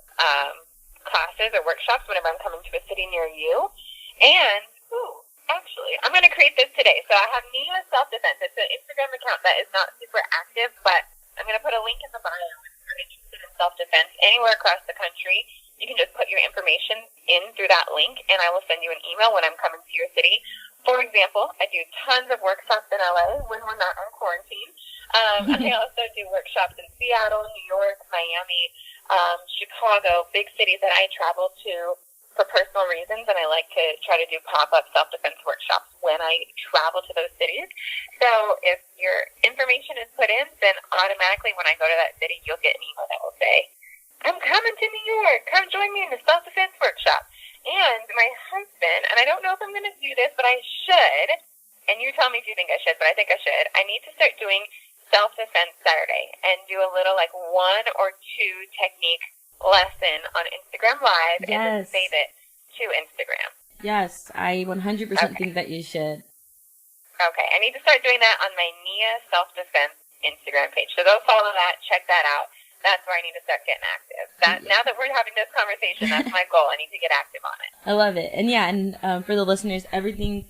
classes or workshops whenever I'm coming to a city near you. And, actually, I'm going to create this today. So I have Nia Self-Defense. It's an Instagram account that is not super active, but I'm going to put a link in the bio if you're interested in self-defense anywhere across the country. You can just put your information in through that link, and I will send you an email when I'm coming to your city. For example, I do tons of workshops in LA when we're not on quarantine. I also do workshops in Seattle, New York, Miami, Chicago, big cities that I travel to for personal reasons, and I like to try to do pop-up self-defense workshops when I travel to those cities. So if your information is put in, then automatically when I go to that city, you'll get an email that will say, I'm coming to New York. Come join me in the self-defense workshop. And my husband, and I don't know if I'm going to do this, but I should, and you tell me if you think I should, but I think I should. I need to start doing self-defense Saturday and do a little 1 or 2 technique lesson on Instagram Live and then save it to Instagram. Yes, I 100% think that you should. Okay, I need to start doing that on my Nia Self-Defense Instagram page. So go follow that, check that out. That's where I need to start getting active. Now that we're having this conversation, that's my goal. I need to get active on it. I love it. And for the listeners, everything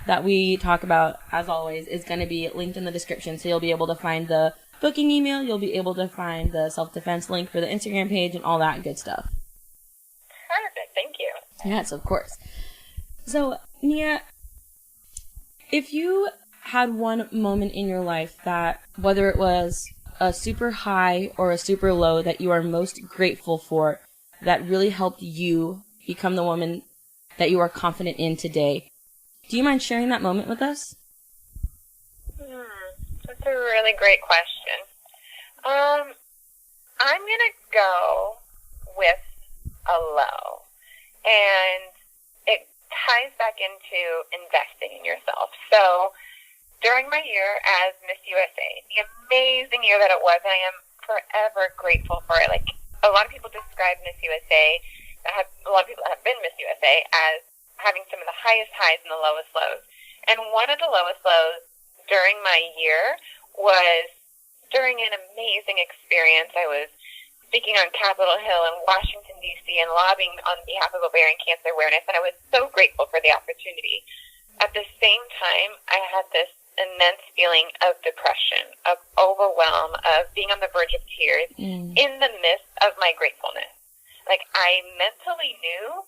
that we talk about, as always, is going to be linked in the description. So you'll be able to find the booking email, you'll be able to find the self-defense link for the Instagram page and all that good stuff. Perfect. Thank you. Yes, of course. So, Nia, if you had one moment in your life that, whether it was a super high or a super low, that you are most grateful for, that really helped you become the woman that you are confident in today, do you mind sharing that moment with us? That's a really great question. I'm going to go with a low. And it ties back into investing in yourself. So during my year as Miss USA, the amazing year that it was, and I am forever grateful for it. Like, a lot of people describe Miss USA, a lot of people that have been Miss USA, as having some of the highest highs and the lowest lows. And one of the lowest lows during my year was during an amazing experience. I was speaking on Capitol Hill in Washington, D.C., and lobbying on behalf of ovarian cancer awareness, and I was so grateful for the opportunity. At the same time, I had this immense feeling of depression, of overwhelm, of being on the verge of tears in the midst of my gratefulness. Like, I mentally knew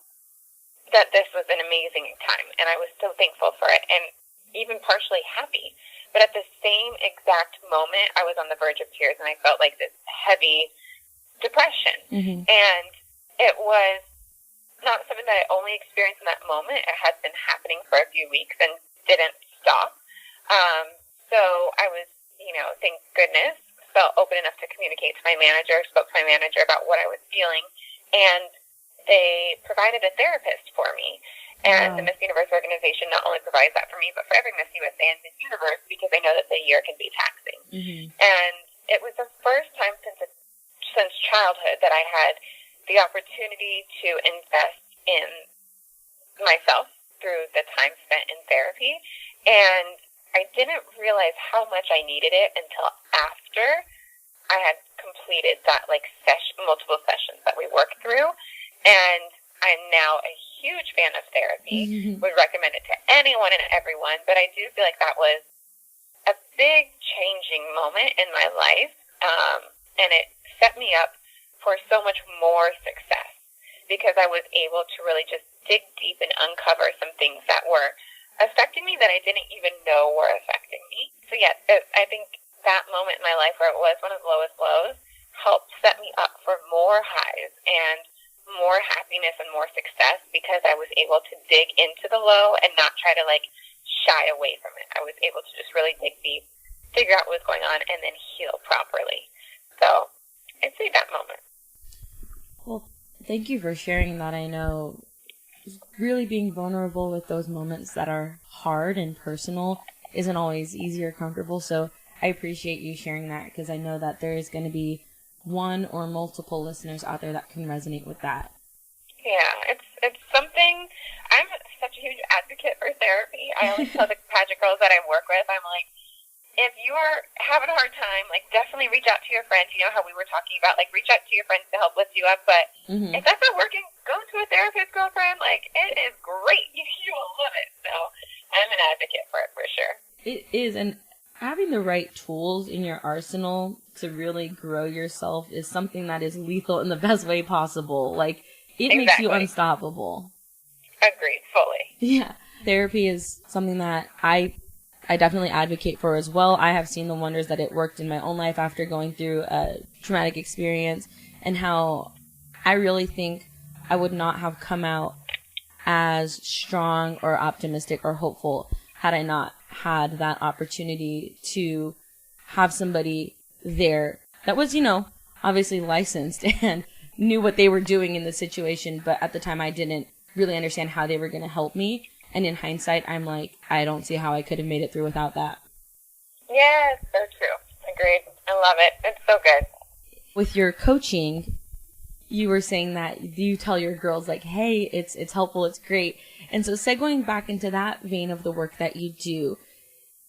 that this was an amazing time, and I was so thankful for it, and even partially happy. But at the same exact moment, I was on the verge of tears, and I felt like this heavy depression. Mm-hmm. And it was not something that I only experienced in that moment. It had been happening for a few weeks and didn't stop. So I was, thank goodness, felt open enough to communicate to my manager, spoke to my manager about what I was feeling, and they provided a therapist for me. And the Miss Universe organization not only provides that for me, but for every Miss USA and Miss Universe, because they know that the year can be taxing. Mm-hmm. And it was the first time since childhood that I had the opportunity to invest in myself through the time spent in therapy. And I didn't realize how much I needed it until after I had completed that multiple sessions that we worked through. And I'm now a huge fan of therapy, Mm-hmm. would recommend it to anyone and everyone, but I do feel like that was a big changing moment in my life, and it set me up for so much more success, because I was able to really just dig deep and uncover some things that were affecting me that I didn't even know were affecting me. So yes, I think that moment in my life where it was one of the lowest lows helped set me up for more highs and more happiness and more success, because I was able to dig into the low and not try to shy away from it. I was able to just really dig deep, figure out what was going on, and then heal properly. So I'd say that moment. Well, thank you for sharing that. I know really being vulnerable with those moments that are hard and personal isn't always easy or comfortable. So I appreciate you sharing that, because I know that there is going to be one or multiple listeners out there that can resonate with that. Yeah, it's something. I'm such a huge advocate for therapy. I always tell the pageant girls that I work with, I'm like, if you're having a hard time, definitely reach out to your friends. You know how we were talking about, reach out to your friends to help lift you up. But Mm-hmm. if that's not working, go to a therapist, girlfriend. It is great. You will love it. So I'm an advocate for it, for sure. It is, and having the right tools in your arsenal to really grow yourself is something that is lethal in the best way possible. It makes you unstoppable. Agreed, fully. Yeah. Therapy is something that I definitely advocate for as well. I have seen the wonders that it worked in my own life after going through a traumatic experience, and how I really think I would not have come out as strong or optimistic or hopeful had I not had that opportunity to have somebody there that was, obviously licensed and knew what they were doing in the situation, but at the time I didn't really understand how they were going to help me. And in hindsight, I'm like, I don't see how I could have made it through without that. Yes, so true. Agreed. I love it. It's so good. With your coaching, you were saying that you tell your girls, hey, it's helpful, it's great. And so segueing back into that vein of the work that you do,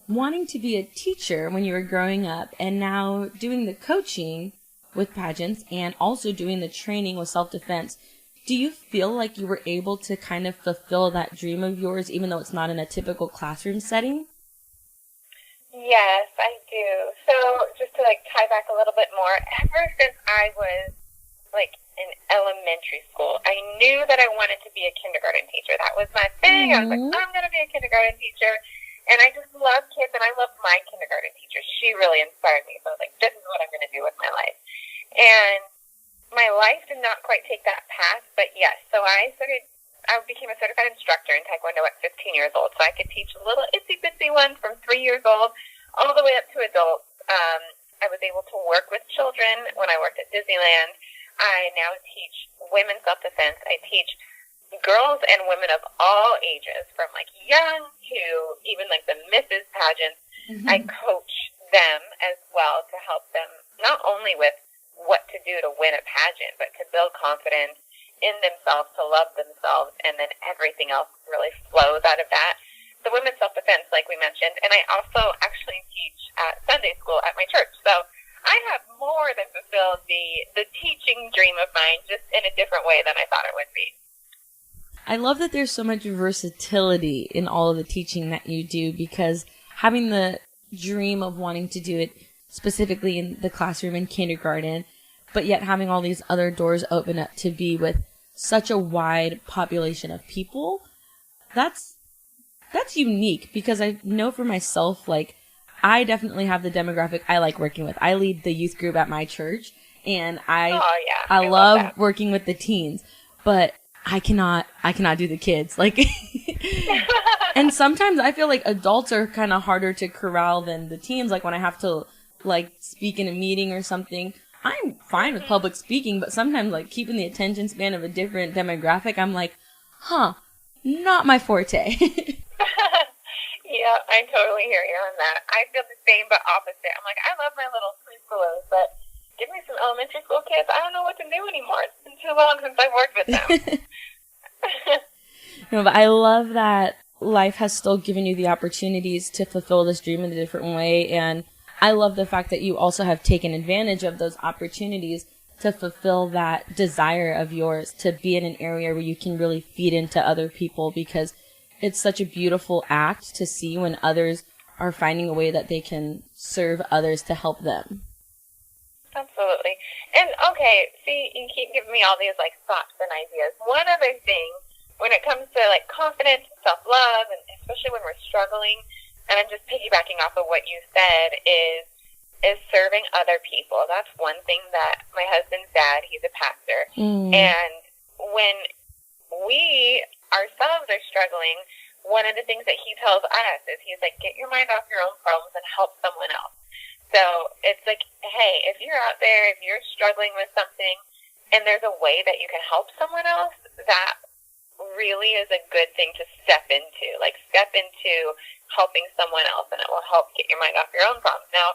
wanting to be a teacher when you were growing up and now doing the coaching with pageants and also doing the training with self-defense, do you feel like you were able to kind of fulfill that dream of yours, even though it's not in a typical classroom setting? Yes, I do. So just to tie back a little bit more, ever since I was in elementary school, I knew that I wanted to be a kindergarten teacher. That was my thing. I was like, I'm going to be a kindergarten teacher. And I just love kids, and I love my kindergarten teacher. She really inspired me. So I was like, this is what I'm going to do with my life. And my life did not quite take that path, but yes. So I became a certified instructor in Tae Kwon Do at 15 years old. So I could teach little itsy-bitsy ones from 3 years old all the way up to adults. I was able to work with children when I worked at Disneyland. I now teach women's self-defense. I teach girls and women of all ages, from young to even the Mrs. pageants. Mm-hmm. I coach them as well to help them not only with what to do to win a pageant, but to build confidence in themselves, to love themselves, and then everything else really flows out of that. The women's self-defense, like we mentioned, and I also actually teach at Sunday school at my church. So I have more than fulfilled the teaching dream of mine, just in a different way than I thought it would be. I love that there's so much versatility in all of the teaching that you do, because having the dream of wanting to do it specifically in the classroom in kindergarten, but yet having all these other doors open up to be with such a wide population of people, that's unique, because I know for myself, I definitely have the demographic I like working with. I lead the youth group at my church, And I love working with the teens, but I cannot do the kids. Like, and sometimes I feel like adults are kind of harder to corral than the teens. Like when I have to like speak in a meeting or something, I'm fine with public speaking, but sometimes like keeping the attention span of a different demographic, I'm like, not my forte. Yeah, I totally hear you on that. I feel the same but opposite. I'm like, I love my little preschoolers, but give me some elementary school kids. I don't know what to do anymore. It's been too long since I've worked with them. No, but I love that life has still given you the opportunities to fulfill this dream in a different way, and I love the fact that you also have taken advantage of those opportunities to fulfill that desire of yours to be in an area where you can really feed into other people, because it's such a beautiful act to see when others are finding a way that they can serve others to help them. Absolutely. And, okay, see, you keep giving me all these, like, thoughts and ideas. One other thing, when it comes to, like, confidence and self-love, and especially when we're struggling, and I'm just piggybacking off of what you said, is serving other people. That's one thing that my husband's dad, he's a pastor, and when we ourselves are struggling, one of the things that he tells us is he's like, get your mind off your own problems and help someone else. So it's like, hey, if you're out there, if you're struggling with something, and there's a way that you can help someone else, that really is a good thing to step into. Like, step into helping someone else, and it will help get your mind off your own problems. Now,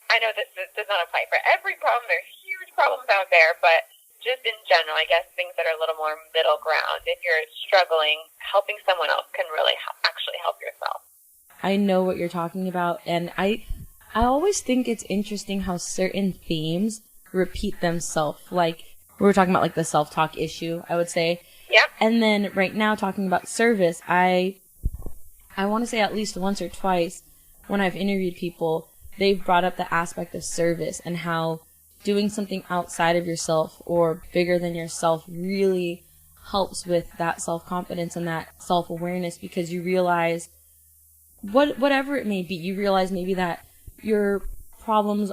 I know this does not apply for every problem. There's huge problems out there, but just in general, I guess things that are a little more middle ground. If you're struggling, helping someone else can really actually help yourself. I know what you're talking about, and I always think it's interesting how certain themes repeat themselves. Like, we were talking about, like, the self-talk issue, I would say. Yeah. And then right now, talking about service, I want to say at least once or twice when I've interviewed people, they've brought up the aspect of service and how doing something outside of yourself or bigger than yourself really helps with that self-confidence and that self-awareness, because you realize whatever it may be, you realize maybe that your problems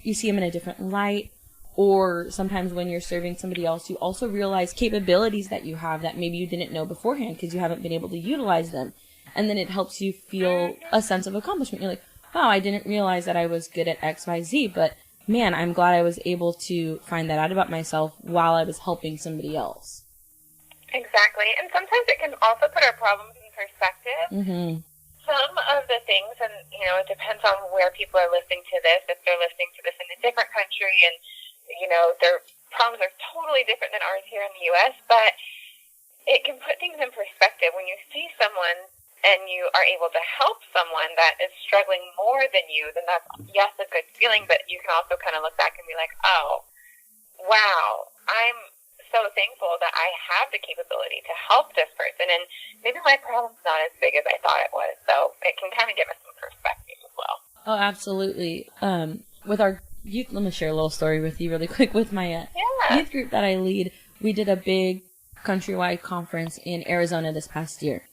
you see them in a different light, or sometimes when you're serving somebody else, you also realize capabilities that you have that maybe you didn't know beforehand because you haven't been able to utilize them. And then it helps you feel a sense of accomplishment. You're like, wow, I didn't realize that I was good at XYZ, but man, I'm glad I was able to find that out about myself while I was helping somebody else. Exactly. And sometimes it can also put our problems in perspective. Mm-hmm. Some of the things, and, you know, it depends on where people are listening to this. If they're listening to this in a different country and, you know, their problems are totally different than ours here in the U.S., but it can put things in perspective. When you see someone and you are able to help someone that is struggling more than you, then that's, yes, a good feeling, but you can also kind of look back and be like, oh, wow, I'm so thankful that I have the capability to help this person, and maybe my problem's not as big as I thought it was, so it can kind of give us some perspective as well. Oh, absolutely. With our youth, let me share a little story with you really quick. With my youth group that I lead, we did a big countrywide conference in Arizona this past year.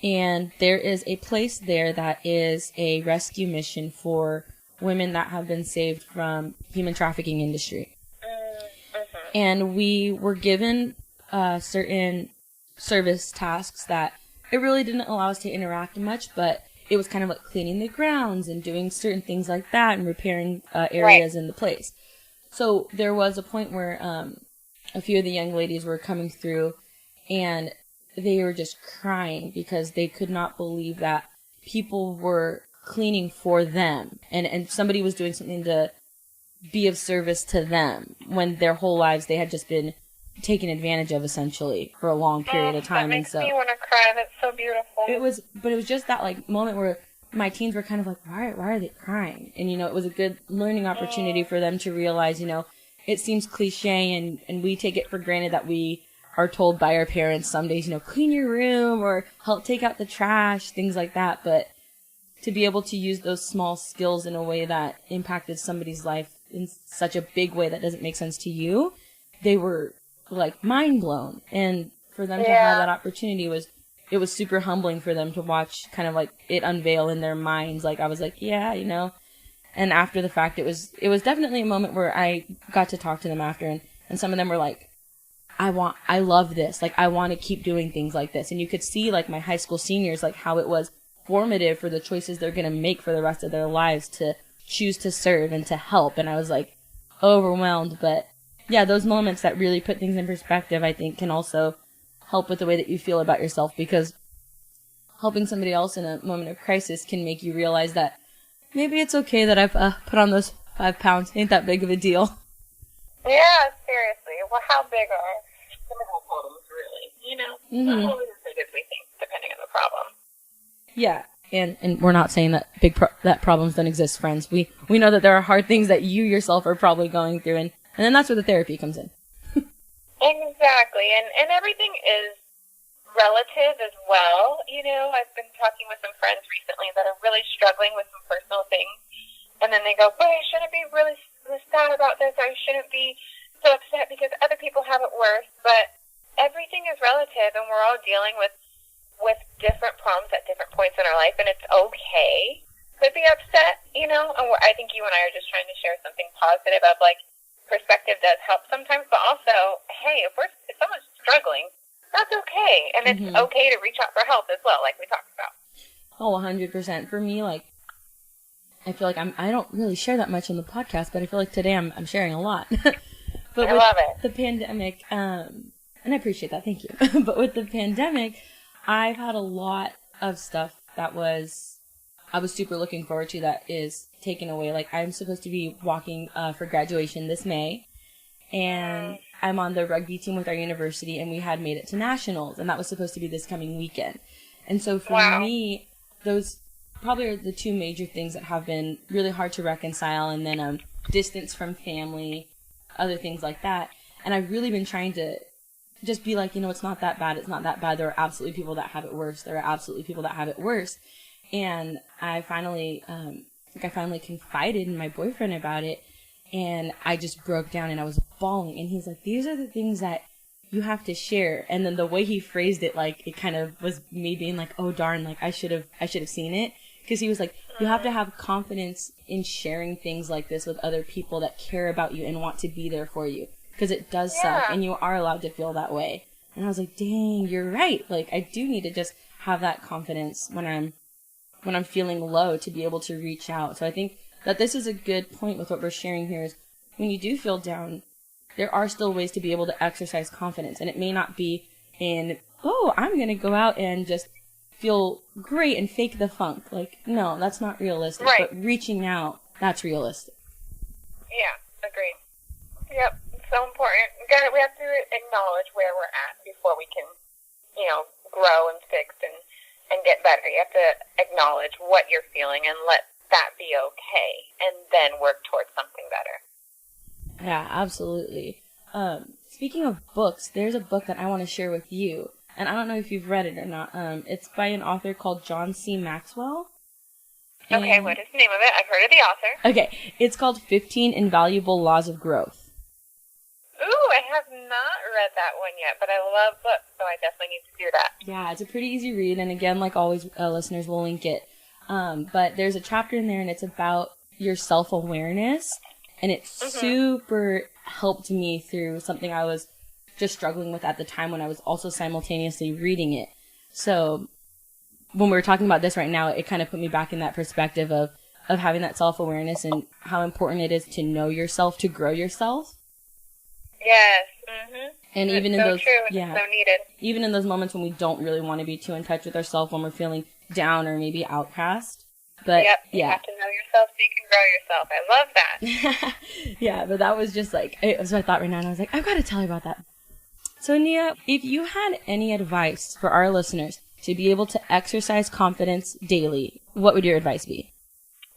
And there is a place there that is a rescue mission for women that have been saved from human trafficking industry. Mm-hmm. And we were given certain service tasks that it really didn't allow us to interact much, but it was kind of like cleaning the grounds and doing certain things like that and repairing areas in the place. So there was a point where a few of the young ladies were coming through, and they were just crying because they could not believe that people were cleaning for them and somebody was doing something to be of service to them when their whole lives they had just been taken advantage of essentially for a long period of time. That makes me want to cry. That's so beautiful. It was just that like moment where my teens were kind of like, why are they crying? And, you know, it was a good learning opportunity for them to realize, you know, it seems cliche and we take it for granted that we are told by our parents some days, you know, clean your room or help take out the trash, things like that. But to be able to use those small skills in a way that impacted somebody's life in such a big way that doesn't make sense to you, they were like mind blown. And for them to have that opportunity it was super humbling for them to watch kind of like it unveil in their minds. Like I was like, yeah, you know, And after the fact, it was definitely a moment where I got to talk to them after, and some of them were like, I love this. Like, I want to keep doing things like this. And you could see, like, my high school seniors, like, how it was formative for the choices they're going to make for the rest of their lives to choose to serve and to help. And I was, like, overwhelmed. But, yeah, those moments that really put things in perspective, I think, can also help with the way that you feel about yourself, because helping somebody else in a moment of crisis can make you realize that maybe it's okay that I've put on those 5 pounds. Ain't that big of a deal. Yeah, seriously. Well, how big are some of our problems, really? You know, not always as big as we think, depending on the problem. Yeah, and we're not saying that that problems don't exist, friends. We know that there are hard things that you yourself are probably going through, and then that's where the therapy comes in. Exactly, and everything is relative as well. You know, I've been talking with some friends recently that are really struggling with some personal things, and then they go, "Boy, I shouldn't be really sad about this. I shouldn't be so upset because other people have it worse." But everything is relative, and we're all dealing with different problems at different points in our life, and it's okay to be upset, you know. And I think you and I are just trying to share something positive of, like, perspective does help sometimes, but also, hey, if someone's struggling, that's okay, and it's okay to reach out for help as well, like we talked about. Oh, 100%. For me, like, I feel like I don't really share that much on the podcast, but I feel like today I'm sharing a lot. But I love it. The pandemic, and I appreciate that, thank you. But with the pandemic, I've had a lot of stuff that I was super looking forward to that is taken away. Like, I'm supposed to be walking for graduation this May, and I'm on the rugby team with our university, and we had made it to nationals, and that was supposed to be this coming weekend. And so for me, those probably are the two major things that have been really hard to reconcile, and then distance from family, other things like that. And I've really been trying to just be like, you know, it's not that bad. It's not that bad. There are absolutely people that have it worse. There are absolutely people that have it worse. And I finally confided in my boyfriend about it, and I just broke down and I was bawling. And he's like, these are the things that you have to share. And then the way he phrased it, like, it kind of was me being like, oh darn, like I should have seen it. Because he was like, you have to have confidence in sharing things like this with other people that care about you and want to be there for you. Because it does suck, and you are allowed to feel that way. And I was like, dang, you're right. Like, I do need to just have that confidence when I'm feeling low to be able to reach out. So I think that this is a good point with what we're sharing here is when you do feel down, there are still ways to be able to exercise confidence. And it may not be in, oh, I'm going to go out and just feel great and fake the funk. Like, no, that's not realistic. Right. But reaching out, that's realistic. Yeah, agreed. Yep, it's so important. We have to acknowledge where we're at before we can, you know, grow and fix and get better. You have to acknowledge what you're feeling and let that be okay, and then work towards something better. Yeah, absolutely. Speaking of books, there's a book that I want to share with you, and I don't know if you've read it or not. It's by an author called John C. Maxwell. Okay, what is the name of it? I've heard of the author. Okay, it's called 15 Invaluable Laws of Growth. Ooh, I have not read that one yet, but I love books, so I definitely need to do that. Yeah, it's a pretty easy read, and again, like always, listeners will link it. But there's a chapter in there, and it's about your self-awareness, and it super helped me through something I was just struggling with at the time when I was also simultaneously reading it. So when we were talking about this right now, it kind of put me back in that perspective of having that self-awareness and how important it is to know yourself, to grow yourself. Yes. And even it's in so those, true. It's so needed. Even in those moments when we don't really want to be too in touch with ourselves, when we're feeling down or maybe outcast. But yep, you have to know yourself so you can grow yourself. I love that. Yeah, but that was just like, it was what I thought right now, and I was like, I've got to tell you about that. So Nia, if you had any advice for our listeners to be able to exercise confidence daily, what would your advice be?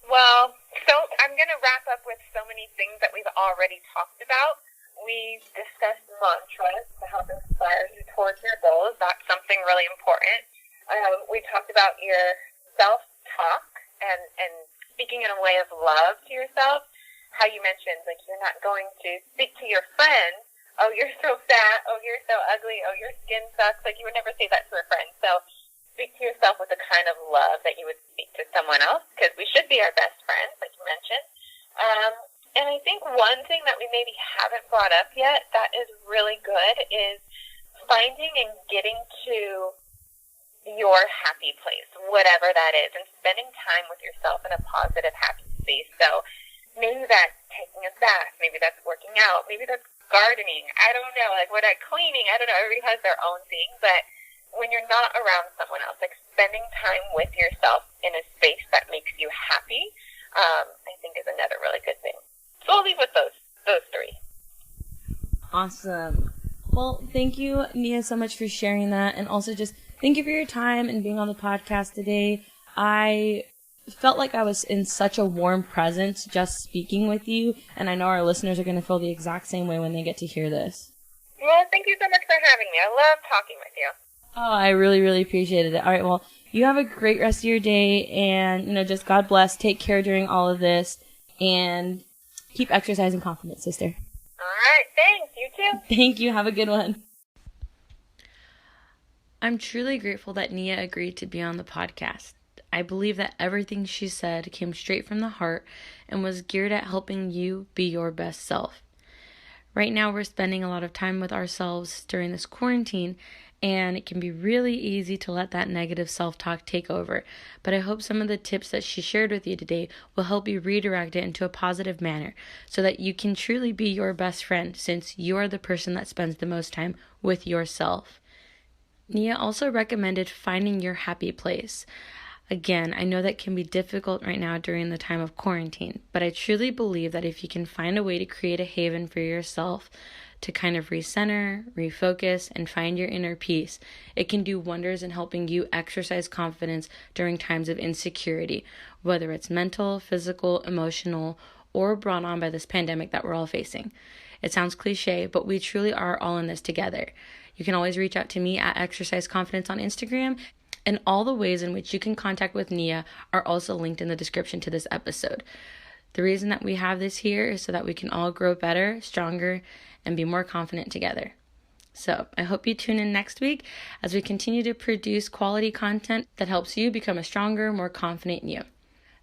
Well, so I'm going to wrap up with so many things that we've already talked about. We've discussed mantras to help inspire you towards your goals. That's something really important. We talked about your self-talk and speaking in a way of love to yourself. How you mentioned, like, you're not going to speak to your friends, oh, you're so fat, oh, you're so ugly, oh, your skin sucks. Like, you would never say that to a friend. So speak to yourself with the kind of love that you would speak to someone else, because we should be our best friends, like you mentioned. mention. And I think one thing that we maybe haven't brought up yet that is really good is finding and getting to your happy place, whatever that is, and spending time with yourself in a positive, happy space. So maybe that's taking a bath, maybe that's working out, maybe that's gardening, I don't know, like what cleaning, I don't know, everybody has their own thing, but when you're not around someone else, like spending time with yourself in a space that makes you happy, I think is another really good thing. So I'll leave with those three. Awesome. Well, thank you, Nia, so much for sharing that, and also just thank you for your time and being on the podcast today. I felt like I was in such a warm presence just speaking with you, and I know our listeners are going to feel the exact same way when they get to hear this. Well, thank you so much for having me. I love talking with you. Oh, I really, really appreciated it. All right, well, you have a great rest of your day, and, just God bless. Take care during all of this, and keep exercising confidence, sister. All right, thanks. You too. Thank you. Have a good one. I'm truly grateful that Nia agreed to be on the podcast. I believe that everything she said came straight from the heart and was geared at helping you be your best self. Right now, we're spending a lot of time with ourselves during this quarantine, and it can be really easy to let that negative self-talk take over. But I hope some of the tips that she shared with you today will help you redirect it into a positive manner so that you can truly be your best friend, since you are the person that spends the most time with yourself. Nia also recommended finding your happy place. Again, I know that can be difficult right now during the time of quarantine, but I truly believe that if you can find a way to create a haven for yourself to kind of recenter, refocus, and find your inner peace, it can do wonders in helping you exercise confidence during times of insecurity, whether it's mental, physical, emotional, or brought on by this pandemic that we're all facing. It sounds cliche, but we truly are all in this together. You can always reach out to me at Exercise Confidence on Instagram, and all the ways in which you can contact with Nia are also linked in the description to this episode. The reason that we have this here is so that we can all grow better, stronger, and be more confident together. So I hope you tune in next week as we continue to produce quality content that helps you become a stronger, more confident you.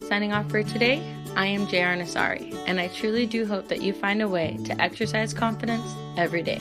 Signing off for today, I am JR Nasari, and I truly do hope that you find a way to exercise confidence every day.